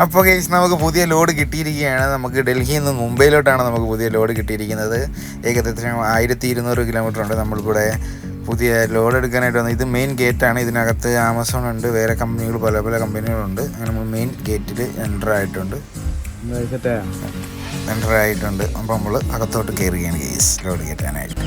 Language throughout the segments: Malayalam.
അപ്പോൾ ഗൈസ് നമുക്ക് പുതിയ ലോഡ് കിട്ടിയിരിക്കുകയാണ്. നമുക്ക് ഡൽഹിയിൽ നിന്ന് മുംബൈയിലോട്ടാണ് നമുക്ക് പുതിയ ലോഡ് കിട്ടിയിരിക്കുന്നത്. ഏകദേശം 1200 കിലോമീറ്റർ ഉണ്ട് നമ്മൾക്കൂടെ പുതിയ ലോഡ് എടുക്കാനായിട്ട് വന്നത്. ഇത് മെയിൻ ഗേറ്റാണ്. ഇതിനകത്ത് ആമസോൺ ഉണ്ട്, വേറെ കമ്പനികൾ പല പല കമ്പനികളുണ്ട്. അങ്ങനെ നമ്മൾ മെയിൻ ഗേറ്റിൽ എൻ്റർ ആയിട്ടുണ്ട്. അപ്പോൾ നമ്മൾ അകത്തോട്ട് കയറുകയാണ് ഗൈസ് ലോഡ് കയറ്റാനായിട്ട്.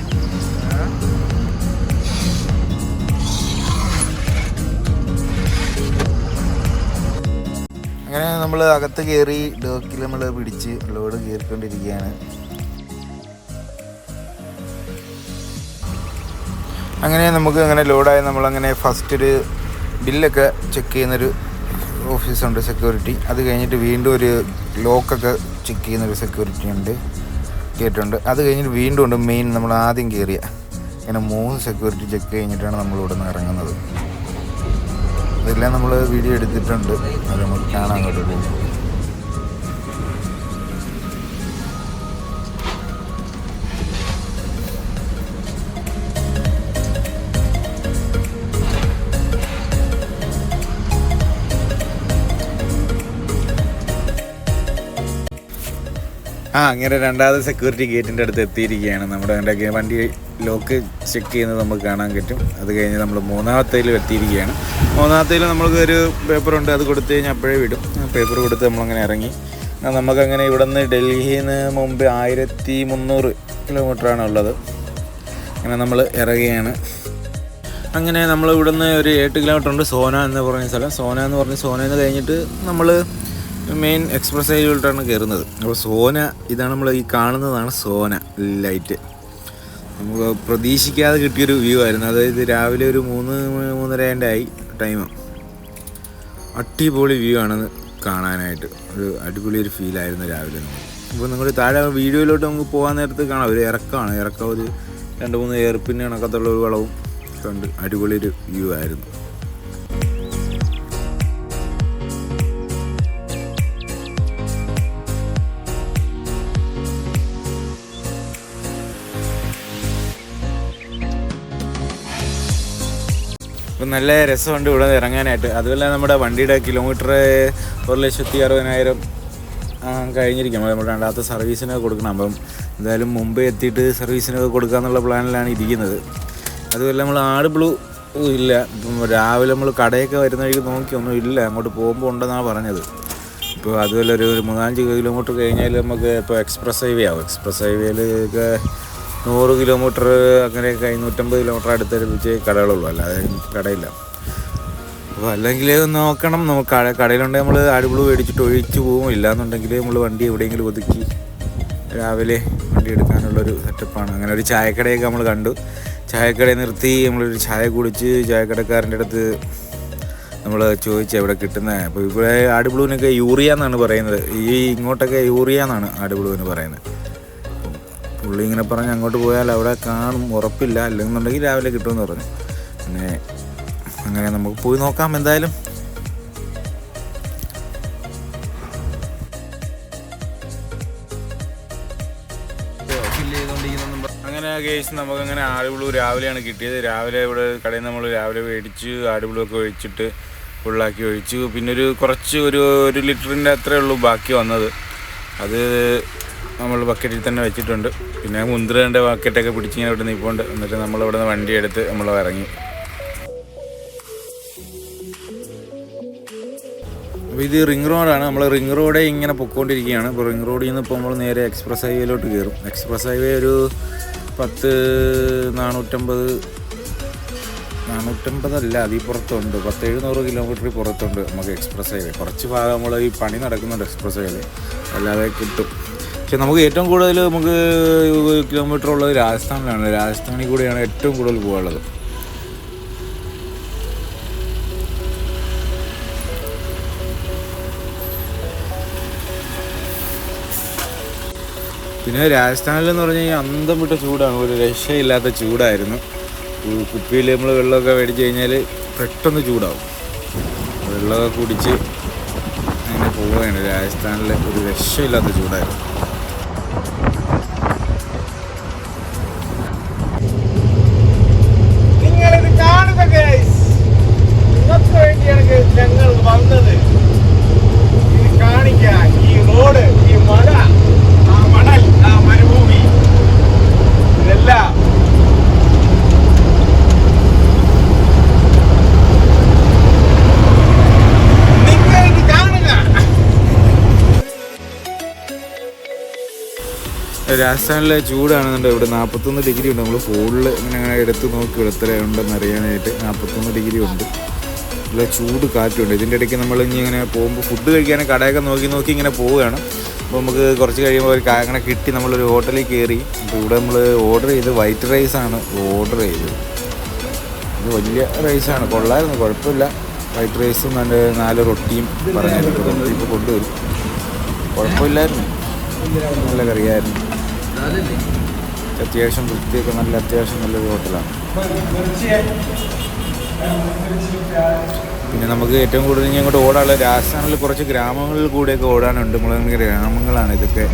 അങ്ങനെ നമ്മൾ അകത്ത് കയറി ഡോക്കിൽ നമ്മൾ പിടിച്ച് ലോഡ് കയറിക്കൊണ്ടിരിക്കുകയാണ്. അങ്ങനെ നമുക്ക് അങ്ങനെ ലോഡായി നമ്മളങ്ങനെ ഫസ്റ്റ് ഒരു ബില്ലൊക്കെ ചെക്ക് ചെയ്യുന്നൊരു ഓഫീസുണ്ട്, സെക്യൂരിറ്റി. അത് കഴിഞ്ഞിട്ട് വീണ്ടും ഒരു ലോക്കൊക്കെ ചെക്ക് ചെയ്യുന്നൊരു സെക്യൂരിറ്റി ഉണ്ട്, ഗേറ്റുണ്ട്. അത് കഴിഞ്ഞിട്ട് വീണ്ടും ഉണ്ട് മെയിൻ നമ്മൾ ആദ്യം കയറിയ. ഇങ്ങനെ 3 സെക്യൂരിറ്റി ചെക്ക് കഴിഞ്ഞിട്ടാണ് നമ്മളിവിടെ നിന്ന് ഇറങ്ങുന്നത്. ഇതെല്ലാം നമ്മൾ വീഡിയോ എടുത്തിട്ടുണ്ട്, അത് നമുക്ക് കാണാൻ കഴിയും. അങ്ങനെ രണ്ടാമത് സെക്യൂരിറ്റി ഗേറ്റിൻ്റെ അടുത്ത് എത്തിയിരിക്കുകയാണ്. നമ്മുടെ വണ്ടി ലോക്ക് ചെക്ക് ചെയ്യുന്നത് നമുക്ക് കാണാൻ പറ്റും. അത് കഴിഞ്ഞ് നമ്മൾ 3ാമത്തേലും എത്തിയിരിക്കുകയാണ്. 3ാമത്തേൽ നമ്മൾക്ക് ഒരു പേപ്പറുണ്ട്, അത് കൊടുത്തു കഴിഞ്ഞാൽ അപ്പോഴേ വിടും. പേപ്പർ കൊടുത്ത് നമ്മളങ്ങനെ ഇറങ്ങി. നമുക്കങ്ങനെ ഇവിടെ നിന്ന് ഡൽഹിയിൽ നിന്ന് മുമ്പ് 1300 കിലോമീറ്ററാണ് ഉള്ളത്. അങ്ങനെ നമ്മൾ ഇറങ്ങുകയാണ്. അങ്ങനെ നമ്മൾ ഇവിടെ നിന്ന് ഒരു 8 കിലോമീറ്റർ ഉണ്ട് സോന എന്ന് പറഞ്ഞ സ്ഥലം. സോനയിൽ നിന്ന് കഴിഞ്ഞിട്ട് നമ്മൾ മെയിൻ എക്സ്പ്രസ് ഹൈവേയിലോട്ടാണ് കയറുന്നത്. അപ്പോൾ സോന ഇതാണ്, നമ്മൾ ഈ കാണുന്നതാണ് സോന ലൈറ്റ്. നമുക്ക് പ്രതീക്ഷിക്കാതെ കിട്ടിയൊരു വ്യൂ ആയിരുന്നു. അതായത് രാവിലെ ഒരു 3-3:30 ആയി ടൈം. അടിപൊളി വ്യൂ ആണെന്ന് കാണാനായിട്ട്, ഒരു അടിപൊളി ഒരു ഫീലായിരുന്നു രാവിലെ. അപ്പോൾ നിങ്ങൾ താഴെ വീഡിയോയിലോട്ട് നമുക്ക് പോകാൻ നേരത്ത് കാണാം, ഒരു ഇറക്കമാണ്. ഇറക്കം ഒരു 2-3 എയർപിന്നെ കണക്കത്തുള്ള ഒരു വളവും കണ്ട് അടിപൊളി ഒരു വ്യൂ ആയിരുന്നു. അപ്പം നല്ല രസമുണ്ട് ഇവിടെ ഇറങ്ങാനായിട്ട്. അതുപോലെ നമ്മുടെ വണ്ടിയുടെ കിലോമീറ്റർ 1,60,000 കഴിഞ്ഞിരിക്കണം. നമ്മൾ രണ്ടാമത്തെ സർവീസിനൊക്കെ കൊടുക്കണം. അപ്പം എന്തായാലും മുമ്പേ എത്തിയിട്ട് സർവീസിനൊക്കെ കൊടുക്കാമെന്നുള്ള പ്ലാനിലാണ് ഇരിക്കുന്നത്. അതുപോലെ നമ്മൾ ആട് ബ്ലൂ ഇല്ല. ഇപ്പം രാവിലെ നമ്മൾ കടയൊക്കെ വരുന്ന വഴിക്ക് നോക്കിയൊന്നും ഇല്ല, അങ്ങോട്ട് പോകുമ്പോൾ ഉണ്ടെന്നാണ് പറഞ്ഞത്. ഇപ്പോൾ അതുപോലെ ഒരു 3-5 കിലോമീറ്റർ കഴിഞ്ഞാൽ നമുക്ക് ഇപ്പോൾ എക്സ്പ്രസ് ഹൈവേ ആവും. എക്സ്പ്രസ് ഹൈവേയിലൊക്കെ 100 കിലോമീറ്റർ അങ്ങനെയൊക്കെ 150 കിലോമീറ്റർ അടുത്തടുപ്പിച്ച് കടകളുള്ളൂ, അല്ലാതെ കടയില്ല. അപ്പോൾ അല്ലെങ്കിൽ നോക്കണം, നമുക്ക് കടയിലുണ്ടെങ്കിൽ നമ്മൾ ആടുബ്ലൂ മേടിച്ചിട്ട് ഒഴിച്ച് പോകും. ഇല്ലയെന്നുണ്ടെങ്കിൽ നമ്മൾ വണ്ടി എവിടെയെങ്കിലും ഒതുക്കി രാവിലെ വണ്ടി എടുക്കാനുള്ളൊരു സെറ്റപ്പാണ്. അങ്ങനെ ഒരു ചായക്കടയൊക്കെ നമ്മൾ കണ്ടു. ചായക്കടയിൽ നിർത്തി നമ്മളൊരു ചായ കുടിച്ച് ചായക്കടക്കാരൻ്റെ അടുത്ത് നമ്മൾ ചോദിച്ചു എവിടെ കിട്ടുന്നത്. അപ്പോൾ ഇവിടെ ആടുബ്ലൂവിനൊക്കെ യൂറിയ എന്നാണ് പറയുന്നത്. ഇങ്ങോട്ടൊക്കെ യൂറിയ എന്നാണ് ആടുബ്ലൂവിന് പറയുന്നത്. പുള്ളി ഇങ്ങനെ പറഞ്ഞ് അങ്ങോട്ട് പോയാൽ അവിടെ കാണും, ഉറപ്പില്ല. അല്ലെന്നുണ്ടെങ്കിൽ രാവിലെ കിട്ടുമെന്ന് പറഞ്ഞു. പിന്നെ അങ്ങനെ നമുക്ക് പോയി നോക്കാം എന്തായാലും. അങ്ങനെ കേസ് നമുക്കങ്ങനെ ആടുബ്ലൂ രാവിലെയാണ് കിട്ടിയത്. രാവിലെ ഇവിടെ കടയിൽ നിന്ന് നമ്മൾ രാവിലെ മേടിച്ച് ആടുബ്ലൂ ഒക്കെ ഒഴിച്ചിട്ട് ഫുള്ളാക്കി ഒഴിച്ചു. പിന്നെ കുറച്ച് ഒരു ലിറ്ററിൻ്റെ അത്രയേ ഉള്ളൂ ബാക്കി വന്നത്. അത് നമ്മൾ ബക്കറ്റിൽ തന്നെ വെച്ചിട്ടുണ്ട്. പിന്നെ മുന്തിരേൻ്റെ ബക്കറ്റൊക്കെ പിടിച്ചിങ്ങനെ ഇവിടെ നിൽപ്പുണ്ട്. എന്നിട്ട് നമ്മളിവിടെ നിന്ന് വണ്ടി എടുത്ത് നമ്മൾ ഇറങ്ങി. അപ്പോൾ ഇത് റിംഗ് റോഡാണ്. നമ്മൾ റിംഗ് റോഡേ ഇങ്ങനെ പൊയ്ക്കൊണ്ടിരിക്കുകയാണ്. ഇപ്പോൾ റിംഗ് റോഡിൽ നിന്ന് ഇപ്പോൾ നമ്മൾ നേരെ എക്സ്പ്രസ് ഹൈവേയിലോട്ട് കയറും. എക്സ്പ്രസ് ഹൈവേ ഒരു 450 അല്ല, അതിൽ പുറത്തുണ്ട്. 700 കിലോമീറ്റർ പുറത്തുണ്ട് നമുക്ക് എക്സ്പ്രസ് ഹൈവേ. കുറച്ച് ഭാഗം നമ്മൾ ഈ പണി നടക്കുന്നുണ്ട് എക്സ്പ്രസ് ഹൈവേ, അല്ലാതെ കിട്ടും. പക്ഷെ നമുക്ക് ഏറ്റവും കൂടുതൽ നമുക്ക് കിലോമീറ്റർ ഉള്ളത് രാജസ്ഥാനിലാണ്. രാജസ്ഥാനിൽ കൂടെയാണ് ഏറ്റവും കൂടുതൽ പോകാനുള്ളത്. പിന്നെ രാജസ്ഥാനിലെന്ന് പറഞ്ഞു കഴിഞ്ഞാൽ അന്തം വിട്ട ചൂടാണ്, ഒരു രക്ഷയില്ലാത്ത ചൂടായിരുന്നു. കുപ്പിയിൽ നമ്മൾ വെള്ളമൊക്കെ മേടിച്ച് കഴിഞ്ഞാൽ പെട്ടെന്ന് ചൂടാവും. വെള്ളമൊക്കെ കുടിച്ച് അങ്ങനെ പോവുകയാണ്. രാജസ്ഥാനിൽ ഒരു രക്ഷയില്ലാത്ത ചൂടായിരുന്നു. നിങ്ങൾക്ക് വേണ്ടിയാണ് ഞങ്ങൾ വന്നത്. ഇത് രാജസ്ഥാനിലെ ചൂടാണെന്നുണ്ട്. ഇവിടെ 41 ഡിഗ്രി ഉണ്ട്. നമ്മൾ ഫോണിൽ ഇങ്ങനെ എടുത്ത് നോക്കി എത്ര ഉണ്ടെന്ന് അറിയാനായിട്ട്. 41 ഡിഗ്രി ഉണ്ട്. നല്ല ചൂട് കാറ്റുണ്ട്. ഇതിൻ്റെ ഇടയ്ക്ക് നമ്മൾ ഇനി ഇങ്ങനെ പോകുമ്പോൾ ഫുഡ് കഴിക്കാനും കടയൊക്കെ നോക്കി ഇങ്ങനെ പോവുകയാണ്. അപ്പോൾ നമുക്ക് കുറച്ച് കഴിയുമ്പോൾ ഒരു അങ്ങനെ കിട്ടി. നമ്മളൊരു ഹോട്ടലിൽ കയറി. അപ്പോൾ ഇവിടെ നമ്മൾ ഓർഡർ ചെയ്ത് വൈറ്റ് റൈസാണ് ഓർഡർ ചെയ്തത്. ഇത് വലിയ റൈസാണ്, കൊള്ളായിരുന്നു, കുഴപ്പമില്ല. വൈറ്റ് റൈസും നല്ല 4 റൊട്ടിയും പറഞ്ഞായിരുന്നു. റൊട്ടി ഇപ്പോൾ കൊണ്ടുവരും, കുഴപ്പമില്ലായിരുന്നു, നല്ല കറിയായിരുന്നു. അത്യാവശ്യം വൃത്തിയൊക്കെ അത്യാവശ്യം നല്ലൊരു ഹോട്ടലാണ്. പിന്നെ നമുക്ക് ഏറ്റവും കൂടുതൽ ഇനി അങ്ങോട്ട് ഓടാനുള്ള രാജസ്ഥാനിൽ കുറച്ച് ഗ്രാമങ്ങളിൽ കൂടെയൊക്കെ ഓടാനുണ്ട്. നമ്മളിങ്ങനെ ഗ്രാമങ്ങളാണ് ഇതൊക്കെ.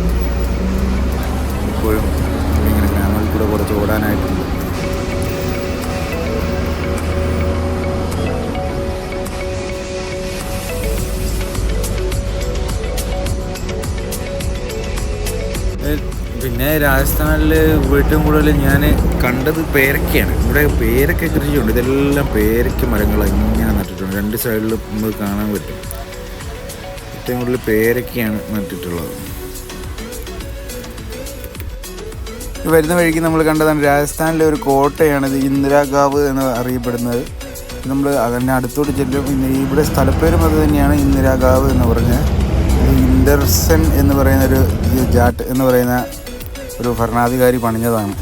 ഇപ്പോഴും ഇങ്ങനെ ഗ്രാമങ്ങളിൽ കൂടെ കുറച്ച് ഓടാനായിട്ടുണ്ട്. പിന്നെ രാജസ്ഥാനിൽ ഏറ്റവും കൂടുതൽ ഞാൻ കണ്ടത് പേരക്കയാണ്. ഇവിടെ പേരക്ക കൃഷിയുണ്ട്. ഇതെല്ലാം പേരക്ക മരങ്ങളാണ് ഇങ്ങനെ നട്ടിട്ടുണ്ട്. 2 സൈഡിലും നമുക്ക് കാണാൻ പറ്റും. ഏറ്റവും കൂടുതൽ പേരക്കയാണ് നട്ടിട്ടുള്ളത്. വരുന്ന വഴിക്ക് നമ്മൾ കണ്ടതാണ് രാജസ്ഥാനിലെ ഒരു കോട്ടയാണിത്, ഇന്ദിരാഗാവ് എന്ന് അറിയപ്പെടുന്നത്. നമ്മൾ അതിൻ്റെ അടുത്തോട്ട് ചെല്ലും. ഇവിടെ സ്ഥലപ്പേരും അത് തന്നെയാണ്, ഇന്ദിരാഗാവ് എന്ന് പറഞ്ഞാൽ. ഇൻഡർസൻ എന്ന് പറയുന്നൊരു ജാട്ട് എന്ന് പറയുന്ന ഒരു ഭരണാധികാരി പണിഞ്ഞതാണ്.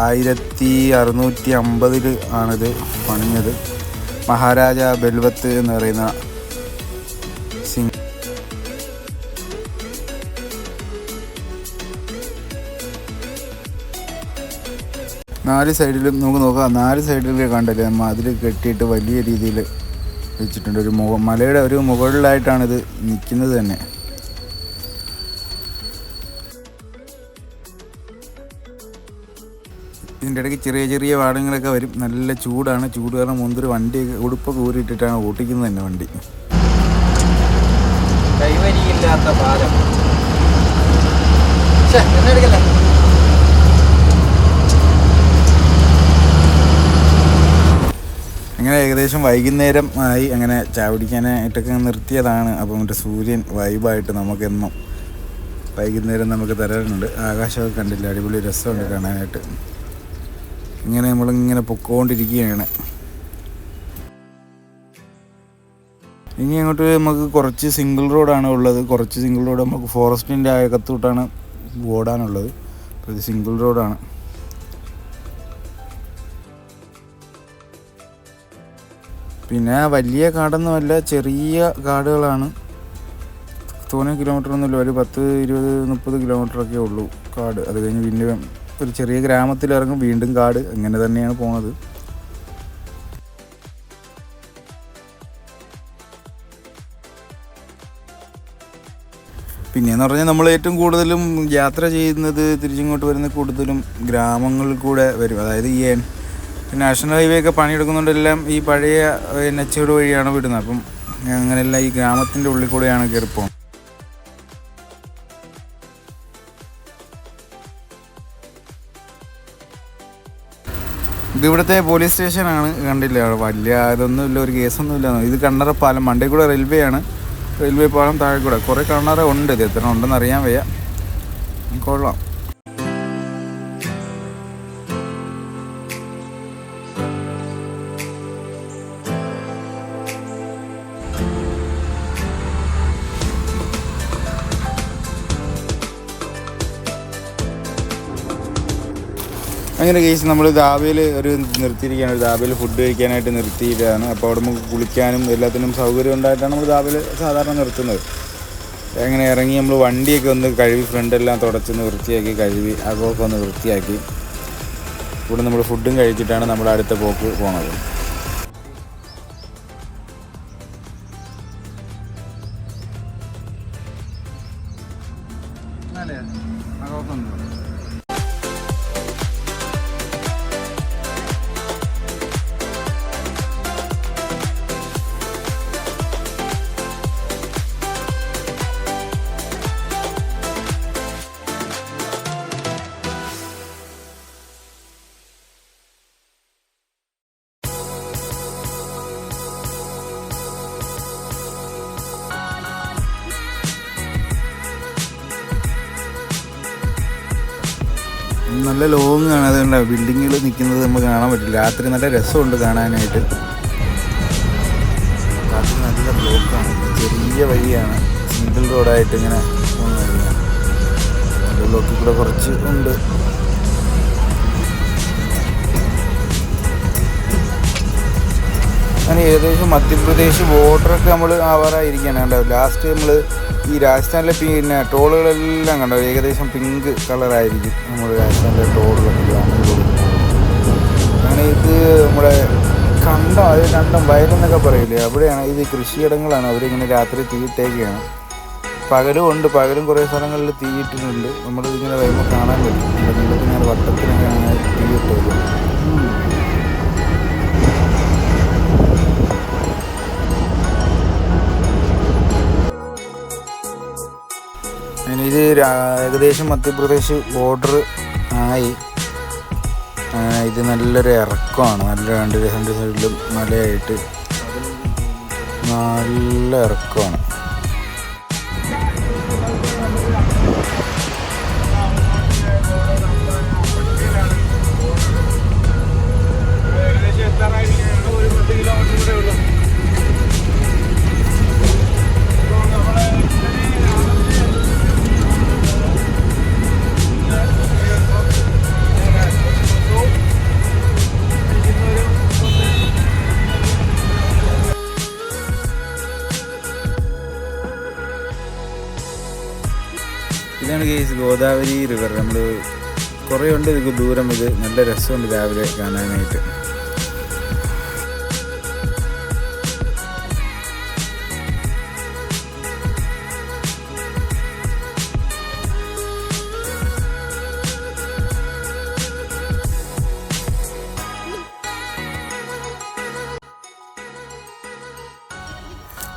1650 ആണിത് പണിഞ്ഞത്. മഹാരാജ ബൽവത്ത് എന്ന് പറയുന്ന സിംഗ്. നാല് സൈഡിലും നമുക്ക് നോക്കാം. 4 സൈഡിൽ കണ്ടല്ലേ അതിൽ കെട്ടിയിട്ട് വലിയ രീതിയിൽ വെച്ചിട്ടുണ്ട്. ഒരു മലയുടെ ഒരു മുകളിലായിട്ടാണിത് നിൽക്കുന്നത് തന്നെ. ഇതിൻ്റെ ഇടയ്ക്ക് ചെറിയ ചെറിയ വാടങ്ങളൊക്കെ വരും. നല്ല ചൂടാണ്. ചൂട് കാരണം മുന്തിരി വണ്ടിയൊക്കെ ഉടുപ്പൊക്കെ ഊരിയിട്ടിട്ടാണ് ഓട്ടിക്കുന്നത് തന്നെ വണ്ടി. കൈവരിയില്ലാത്ത പാലം. അങ്ങനെ ഏകദേശം വൈകുന്നേരം ആയി. അങ്ങനെ ചാവടിക്കാനായിട്ടൊക്കെ നിർത്തിയതാണ്. അപ്പം മറ്റേ സൂര്യൻ വൈബായിട്ട് നമുക്കെന്നും വൈകുന്നേരം നമുക്ക് തരാനുണ്ട്. ആകാശമൊക്കെ കണ്ടില്ല, അടിപൊളി രസമുണ്ട് കാണാനായിട്ട്. ഇങ്ങനെ നമ്മളിങ്ങനെ പൊക്കോണ്ടിരിക്കുകയാണ്. ഇനി അങ്ങോട്ട് നമുക്ക് കുറച്ച് സിംഗിൾ റോഡാണ് ഉള്ളത്. കുറച്ച് സിംഗിൾ റോഡ് നമുക്ക് ഫോറസ്റ്റിൻ്റെ അകത്തോട്ടാണ് ഓടാനുള്ളത്. അപ്പോൾ ഇത് സിംഗിൾ റോഡാണ്. പിന്നെ വലിയ കാടൊന്നുമല്ല, ചെറിയ കാടുകളാണ്. തോനെ കിലോമീറ്ററൊന്നുമില്ല, ഒരു 10, 20, 30 കിലോമീറ്ററൊക്കെ ഉള്ളൂ കാട്. അത് കഴിഞ്ഞ് പിന്നെ ഒരു ചെറിയ ഗ്രാമത്തിലിറങ്ങും, വീണ്ടും കാട്. അങ്ങനെ തന്നെയാണ് പോണത്. പിന്നെയെന്ന് പറഞ്ഞാൽ നമ്മൾ ഏറ്റവും കൂടുതലും യാത്ര ചെയ്യുന്നത് തിരിച്ചിങ്ങോട്ട് വരുന്ന കൂടുതലും ഗ്രാമങ്ങളിൽ കൂടെ വരും. അതായത് ഈ നാഷണൽ ഹൈവേ ഒക്കെ പണിയെടുക്കുന്നുണ്ടെല്ലാം ഈ പഴയ NH വഴിയാണ് വിടുന്നത്. അപ്പം അങ്ങനെയെല്ലാം ഈ ഗ്രാമത്തിൻ്റെ ഉള്ളിൽ കൂടെയാണ് കയറിപ്പോകുന്നത്. ഇതിവിടുത്തെ പോലീസ് സ്റ്റേഷനാണ്. കണ്ടില്ല, വലിയ ഇതൊന്നുമില്ല, ഒരു കേസൊന്നുമില്ല. ഇത് കണ്ണറ പാലം, മണ്ടേ കൂടെ റെയിൽവേ ആണ്. റെയിൽവേ പാലം താഴെ കൂടെ കുറേ കണ്ണറ ഉണ്ട്. ഇത് എത്ര ഉണ്ടെന്ന് അറിയാൻ വയ്യ. കൊള്ളാം. അങ്ങനെ കേസ് നമ്മൾ ദാബയിൽ നിർത്തിയിരിക്കുകയാണ്. ദാബയിൽ ഫുഡ് കഴിക്കാനായിട്ട് നിർത്തിയിട്ടാണ്. അപ്പോൾ അവിടെ നമുക്ക് കുളിക്കാനും എല്ലാത്തിനും സൗകര്യം ഉണ്ടായിട്ടാണ് നമ്മൾ ദാബയിൽ സാധാരണ നിർത്തുന്നത്. അങ്ങനെ ഇറങ്ങി നമ്മൾ വണ്ടിയൊക്കെ ഒന്ന് കഴുകി, ഫ്രണ്ടെല്ലാം തുടച്ചൊന്ന് വൃത്തിയാക്കി കഴുകി, അകമൊക്കെ ഒന്ന് വൃത്തിയാക്കി ഇവിടെ നമ്മൾ ഫുഡും കഴിച്ചിട്ടാണ് നമ്മൾ അടുത്ത പോക്ക് പോണത്. നല്ല ലോങ് ആണ്. അതുകൊണ്ട് ബിൽഡിങ്ങുകൾ നിൽക്കുന്നത് നമുക്ക് കാണാൻ പറ്റില്ല. രാത്രി നല്ല രസമുണ്ട് കാണാനായിട്ട്. രാത്രി നല്ല ബ്ലോക്കാണ്. ചെറിയ വഴിയാണ്, സിംഗിൾ റോഡായിട്ട് ഇങ്ങനെ പോകുന്ന വഴിയാണ്. നല്ല ബ്ലോക്കിൽ കൂടെ കുറച്ച് ഉണ്ട്. അങ്ങനെ ഏകദേശം മധ്യപ്രദേശ് ബോർഡറൊക്കെ നമ്മൾ ആവാറായിരിക്കുകയാണ്. കണ്ടോ ലാസ്റ്റ് നമ്മൾ ഈ രാജസ്ഥാനിലെ പിന്നെ ടോളുകളെല്ലാം കണ്ടോ ഏകദേശം പിങ്ക് കളറായിരിക്കും നമ്മൾ രാജസ്ഥാനിലെ ടോളുകളൊക്കെ. അങ്ങനെ ഇത് നമ്മുടെ കണ്ടം, അത് കണ്ടം വയലെന്നൊക്കെ പറയില്ലേ, അവിടെയാണ്. ഇത് കൃഷിയിടങ്ങളാണ്. അവരിങ്ങനെ രാത്രി തീയിട്ടേക്കാണ്. പകലും ഉണ്ട്, പകലും കുറേ സ്ഥലങ്ങളിൽ തീയിട്ടിട്ടുണ്ട്. നമ്മളിങ്ങനെ വരുമ്പോൾ കാണാൻ പറ്റും. നീളത്തിങ്ങനെ വട്ടത്തിനൊക്കെയാണ് തീയിട്ടേക്കുന്നത്. അങ്ങനെ ഇത് ഏകദേശം മധ്യപ്രദേശ് ബോർഡർ ആയി. ഇത് നല്ലൊരു ഇറക്കമാണ്. നല്ല രണ്ട് സൈഡിലും മലയായിട്ട് നല്ല ഇറക്കമാണ്. ഇതാണ് കേസ് ഗോദാവരി റിവർ. നമ്മൾ കുറേ ഉണ്ട് ഇത് ദൂരം. ഇത് നല്ല രസമുണ്ട് രാവിലെ കാണാനായിട്ട്.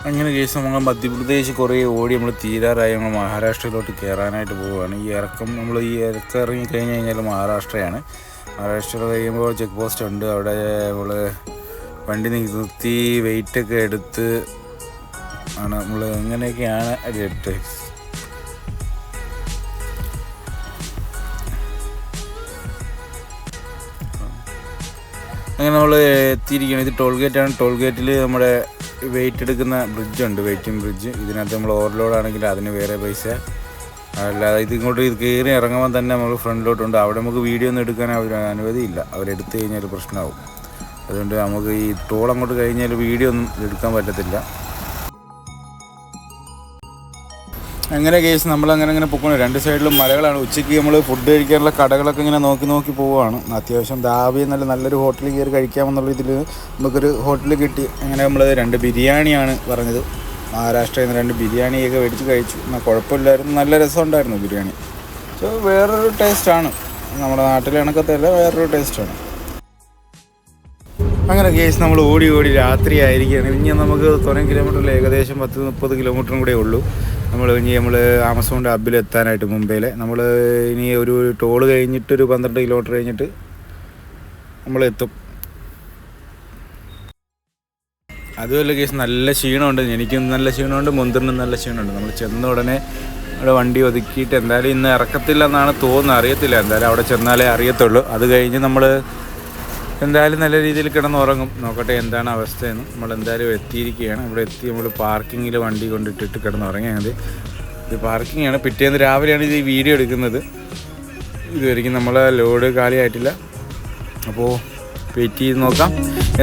അങ്ങനെ കേസ് നമ്മൾ മധ്യപ്രദേശ് കുറേ ഓടി നമ്മൾ തീരാറായി. നമ്മൾ മഹാരാഷ്ട്രയിലോട്ട് കയറാനായിട്ട് പോവുകയാണ്. ഈ ഇറക്കം നമ്മൾ ഈ ഇറക്കം ഇറങ്ങി കഴിഞ്ഞ് കഴിഞ്ഞാൽ മഹാരാഷ്ട്രയാണ്. മഹാരാഷ്ട്ര കഴിയുമ്പോൾ ചെക്ക് പോസ്റ്റ് ഉണ്ട്. അവിടെ നമ്മൾ വണ്ടി നിർത്തി വെയിറ്റൊക്കെ എടുത്ത് ആണ് നമ്മൾ എങ്ങനെയൊക്കെയാണ് അതിട്ട്. അങ്ങനെ നമ്മൾ എത്തിയിരിക്കുകയാണ്. ഇത് ടോൾ ഗേറ്റാണ്. ടോൾ ഗേറ്റിൽ നമ്മുടെ വെയിറ്റ് എടുക്കുന്ന ബ്രിഡ്ജുണ്ട്, വെയിറ്റിംഗ് ബ്രിഡ്ജ്. ഇതിനകത്ത് നമ്മൾ ഓവർലോഡ് ആണെങ്കിൽ അതിന് വേറെ പൈസ. അല്ലാതെ ഇതിങ്ങോട്ട് ഇത് കയറി ഇറങ്ങുമ്പോൾ തന്നെ നമ്മൾ ഫ്രണ്ടിലോട്ടുണ്ട്. അവിടെ നമുക്ക് വീഡിയോ ഒന്നും എടുക്കാൻ അവർ അനുമതിയില്ല. അവരെടുത്തു കഴിഞ്ഞാൽ പ്രശ്നമാവും. അതുകൊണ്ട് നമുക്ക് ഈ ടോൾ അങ്ങോട്ട് കഴിഞ്ഞാൽ വീഡിയോ ഒന്നും എടുക്കാൻ പറ്റത്തില്ല. അങ്ങനെ കേസ് നമ്മളങ്ങനെ പോകണം. രണ്ട് സൈഡിലും മലകളാണ്. ഉച്ചയ്ക്ക് നമ്മൾ ഫുഡ് കഴിക്കാനുള്ള കടകളൊക്കെ ഇങ്ങനെ നോക്കി പോവുകയാണ്. അത്യാവശ്യം ദാവി നല്ലൊരു ഹോട്ടലിൽ കയറി കഴിക്കാമെന്നുള്ള ഇതിൽ നമുക്കൊരു ഹോട്ടലിൽ കിട്ടി. അങ്ങനെ നമ്മൾ 2 ബിരിയാണിയാണ് പറഞ്ഞത്. മഹാരാഷ്ട്രയിൽ നിന്ന് 2 ബിരിയാണിയൊക്കെ മേടിച്ച് കഴിച്ചു. എന്നാൽ കുഴപ്പമില്ലായിരുന്നു, നല്ല രസമുണ്ടായിരുന്നു ബിരിയാണി. സോ വേറൊരു ടേസ്റ്റാണ്, നമ്മുടെ നാട്ടിലെ കണക്കത്തല്ല, വേറൊരു ടേസ്റ്റാണ്. അങ്ങനെ കേസ് നമ്മൾ ഓടി രാത്രി ആയിരിക്കുകയാണ്. ഇനി നമുക്ക് 100 കിലോമീറ്ററിൽ ഏകദേശം 10-30 കിലോമീറ്ററും കൂടെ ഉള്ളൂ. നമ്മൾ ആമസോണിൻ്റെ ഹബ്ബിൽ എത്താനായിട്ട് മുംബൈയിലെ. നമ്മൾ ഇനി ഒരു ടോള് കഴിഞ്ഞിട്ട് ഒരു 12 കിലോമീറ്റർ കഴിഞ്ഞിട്ട് നമ്മൾ എത്തും. അതുമല്ല കേസ് നല്ല ക്ഷീണമുണ്ട്. എനിക്കും നല്ല ക്ഷീണമുണ്ട്, മുന്തിറിനും നല്ല ക്ഷീണമുണ്ട്. നമ്മൾ ചെന്ന ഉടനെ അവിടെ വണ്ടി ഒതുക്കിയിട്ട് എന്തായാലും ഇന്ന് ഇറക്കത്തില്ല എന്നാണ് തോന്നുന്നത്, അറിയത്തില്ല. എന്തായാലും അവിടെ ചെന്നാലേ അറിയത്തുള്ളൂ. അത് കഴിഞ്ഞ് നമ്മൾ എന്തായാലും നല്ല രീതിയിൽ കിടന്നുറങ്ങും. നോക്കട്ടെ എന്താണ് അവസ്ഥയെന്ന്. നമ്മൾ എന്തായാലും എത്തിയിരിക്കുകയാണ്. ഇവിടെ എത്തി നമ്മൾ പാർക്കിങ്ങിൽ വണ്ടി കൊണ്ടിട്ടിട്ട് കിടന്നുറങ്ങിയത്. ഇത് പാർക്കിങ്ങാണ്. പിറ്റേന്ന് രാവിലെയാണ് ഇത് വീഡിയോ എടുക്കുന്നത്. ഇതുവരെയ്ക്കും നമ്മളെ ലോഡ് കാലിയായിട്ടില്ല. അപ്പോൾ വെയിറ്റ് ചെയ്ത് നോക്കാം.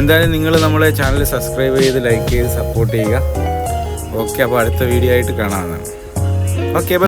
എന്തായാലും നിങ്ങൾ നമ്മളെ ചാനൽ സബ്സ്ക്രൈബ് ചെയ്ത് ലൈക്ക് ചെയ്ത് സപ്പോർട്ട് ചെയ്യുക. ഓക്കെ, അപ്പോൾ അടുത്ത വീഡിയോ ആയിട്ട് കാണാവുന്നതാണ്. ഓക്കെ.